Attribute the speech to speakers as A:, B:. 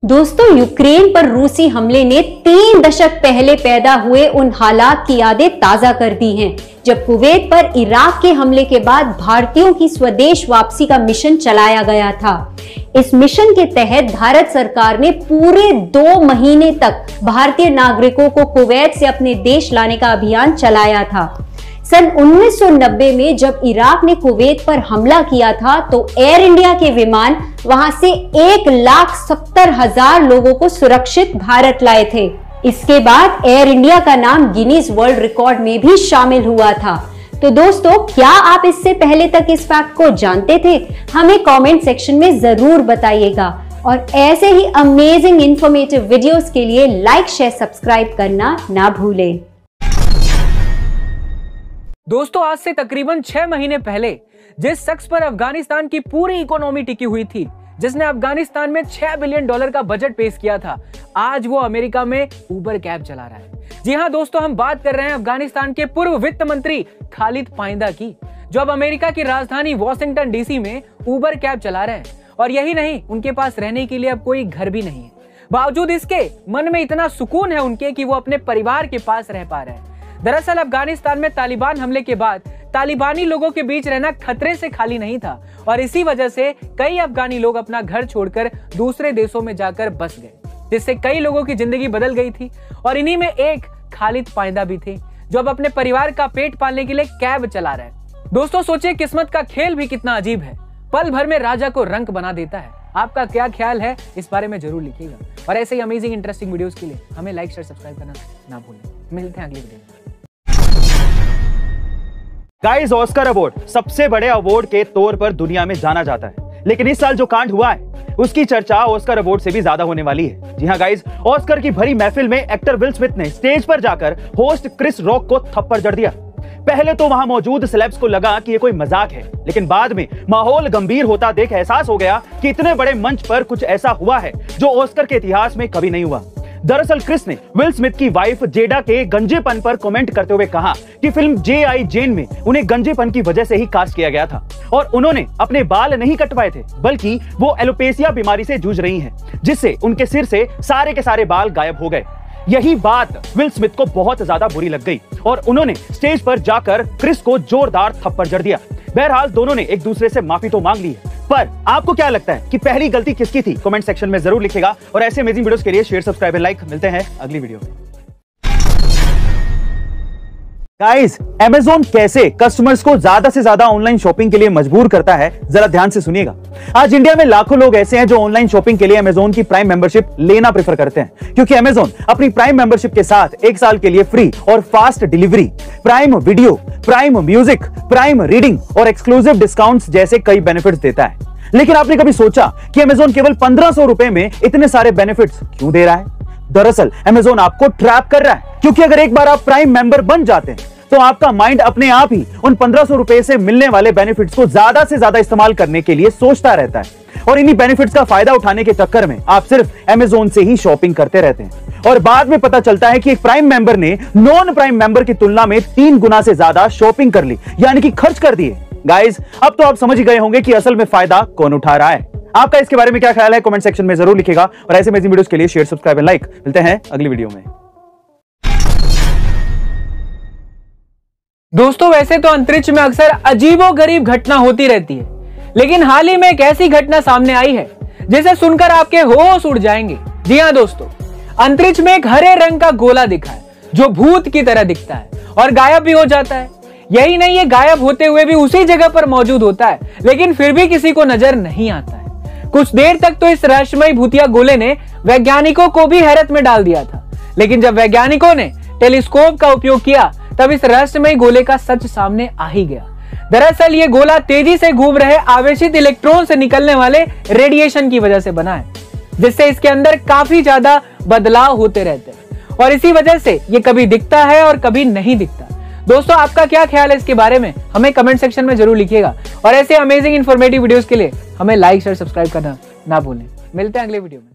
A: दोस्तों, यूक्रेन पर रूसी हमले ने 3 दशक पहले पैदा हुए उन हालात की यादें ताजा कर दी हैं, जब कुवैत पर इराक के हमले के बाद भारतीयों की स्वदेश वापसी का मिशन चलाया गया था। इस मिशन के तहत भारत सरकार ने पूरे 2 महीने तक भारतीय नागरिकों को कुवैत से अपने देश लाने का अभियान चलाया था। सन 1990 में जब इराक ने कुवैत पर हमला किया था तो एयर इंडिया के विमान वहां से 1,70,000 लोगों को सुरक्षित भारत लाए थे। इसके बाद एयर इंडिया का नाम गिनीज वर्ल्ड रिकॉर्ड में भी शामिल हुआ था। तो दोस्तों, क्या आप इससे पहले तक इस फैक्ट को जानते थे? हमें कमेंट सेक्शन में जरूर बताइएगा। और ऐसे ही अमेजिंग इंफॉर्मेटिव वीडियोस के लिए लाइक, शेयर, सब्सक्राइब करना ना भूलें।
B: दोस्तों, आज से तकरीबन 6 महीने पहले जिस शख्स पर अफगानिस्तान की पूरी इकोनॉमी टिकी हुई थी, जिसने अफगानिस्तान में $6 बिलियन का बजट पेश किया था, आज वो अमेरिका में उबर कैब चला रहा है। जी हां दोस्तों, हम बात कर रहे हैं अफगानिस्तान के पूर्व वित्त मंत्री खालिद पाइंदा की, जो अब अमेरिका की राजधानी वॉशिंगटन डीसी में उबर कैब चला रहे हैं। और यही नहीं, उनके पास रहने के लिए अब कोई घर भी नहीं है। बावजूद इसके मन में इतना सुकून है उनके कि वो अपने परिवार के पास रह पा रहे हैं। दरअसल अफगानिस्तान में तालिबान हमले के बाद तालिबानी लोगों के बीच रहना खतरे से खाली नहीं था और इसी वजह से कई अफगानी लोग अपना घर छोड़कर दूसरे देशों में जाकर बस गए, जिससे कई लोगों की जिंदगी बदल गई थी। और इन्हीं में एक खालिद पाइंदा भी थे, जो अब अपने परिवार का पेट पालने के लिए कैब चला रहे हैं। दोस्तों, सोचिए किस्मत का खेल भी कितना अजीब है, पल भर में राजा को रंक बना देता है। आपका क्या ख्याल है, इस बारे में जरूर लिखिएगा। और ऐसे ही अमेजिंग इंटरेस्टिंग वीडियोस के लिए हमें लाइक, शेयर, सब्सक्राइब करना ना भूलें। मिलते हैं अगली वीडियो में।
C: गाइस, ऑस्कर अवार्ड सबसे बड़े अवार्ड के तौर पर दुनिया में जाना जाता है, लेकिन इस साल जो कांड हुआ है उसकी चर्चा ऑस्कर अवार्ड से भी ज्यादा होने वाली है। जी हां गाइस, ऑस्कर की भरी महफिल में एक्टर विल स्मिथ ने स्टेज पर जाकर होस्ट क्रिस रॉक को थप्पड़ जड़ दिया। पहले तो वहां मौजूद सेलेब्स को लगा कि ये कोई मजाक है, लेकिन बाद में माहौल गंभीर होता देख एहसास हो गया कि इतने बड़े मंच पर कुछ ऐसा हुआ है जो ऑस्कर के इतिहास में कभी नहीं हुआ। दरअसल क्रिस ने विल स्मिथ की वाइफ जेडा के गंजेपन पर कमेंट करते हुए कहा कि फिल्म J.I. जेन में उन्हें गंजेपन की वजह से ही कास्ट किया गया था और उन्होंने अपने बाल नहीं कटवाए थे, बल्कि वो एलोपेसिया बीमारी से जूझ रही हैं, जिससे उनके सिर से सारे के सारे बाल गायब हो गए। यही बात विल स्मिथ को बहुत ज्यादा बुरी लग गई और उन्होंने स्टेज पर जाकर क्रिस को जोरदार थप्पड़ जड़ दिया। बहरहाल दोनों ने एक दूसरे से माफी तो मांग ली है, पर आपको क्या लगता है कि पहली गलती किसकी थी? कमेंट सेक्शन में जरूर लिखेगा। और ऐसे अमेजिंग वीडियोस के लिए शेयर, सब्सक्राइब एंड लाइक। मिलते हैं अगली वीडियो में। गाइस, Amazon कैसे कस्टमर्स को ज्यादा से ज्यादा ऑनलाइन शॉपिंग के लिए मजबूर करता है, जरा ध्यान से सुनिएगा। आज इंडिया में लाखों लोग ऐसे हैं जो ऑनलाइन शॉपिंग के लिए Amazon की प्राइम मेंबरशिप लेना प्रेफर करते हैं, क्योंकि Amazon अपनी प्राइम मेंबरशिप के साथ 1 साल के लिए फ्री और fast delivery, prime video, prime music, prime reading और एक्सक्लूसिव डिस्काउंट्स जैसे कई बेनिफिट्स देता है। लेकिन आपने कभी सोचा कि Amazon केवल 1500 रुपए में इतने सारे बेनिफिट्स क्यों दे रहा है? दरअसल Amazon आपको ट्रैप कर रहा है, क्योंकि अगर एक बार आप प्राइम मेंबर बन जाते हैं तो आपका माइंड अपने आप ही उन 1500 रुपए से मिलने वाले बेनिफिट्स को ज्यादा से ज्यादा इस्तेमाल करने के लिए सोचता रहता है और इन्हीं बेनिफिट्स का फायदा उठाने के चक्कर में आप सिर्फ Amazon से ही शॉपिंग करते रहते हैं। और बाद में पता चलता है कि एक प्राइम मेंबर ने नॉन प्राइम मेंबर की तुलना में 3 गुना से ज्यादा शॉपिंग कर ली, यानी कि खर्च कर दिए। गाइस, अब तो आप समझ ही गए होंगे कि असल में फायदा कौन उठा रहा है। आपका इसके बारे में क्या ख्याल है? कमेंट सेक्शन में जरूर लिखेगा। और ऐसे अमेजिंग वीडियोस के लिए शेयर, सब्सक्राइब एंड लाइक। मिलते हैं अगली वीडियो में।
B: दोस्तों, वैसे तो अंतरिक्ष में अक्सर अजीबोगरीब घटना होती रहती है, लेकिन हाल ही में एक ऐसी घटना सामने आई है जिसे सुनकर आपके होश उड़ जाएंगे। जी हां दोस्तों, अंतरिक्ष में एक हरे रंग का गोला दिखा है जो भूत की तरह दिखता है और गायब भी हो जाता है। यही नहीं, ये गायब होते हुए भी उसी जगह पर मौजूद होता है, लेकिन फिर भी किसी को नजर नहीं आता है। कुछ देर तक तो इस रहस्यमयी भूतिया गोले ने वैज्ञानिकों को भी हैरत में डाल दिया था, लेकिन जब वैज्ञानिकों ने टेलीस्कोप का उपयोग किया तब इस रहस्यमयी गोले का सच सामने आ ही गया। दरअसल ये गोला तेजी से घूम रहे आवेशित इलेक्ट्रॉन से निकलने वाले रेडिएशन की वजह से बना है, जिससे इसके अंदर काफी ज्यादा बदलाव होते रहते हैं और इसी वजह से ये कभी दिखता है और कभी नहीं दिखता। दोस्तों, आपका क्या ख्याल है इसके बारे में? हमें कमेंट सेक्शन में जरूर लिखिएगा। और ऐसे अमेजिंग इंफॉर्मेटिव वीडियोस के लिए हमें लाइक, शेयर, सब्सक्राइब करना ना भूलें। मिलते हैं अगले वीडियो में।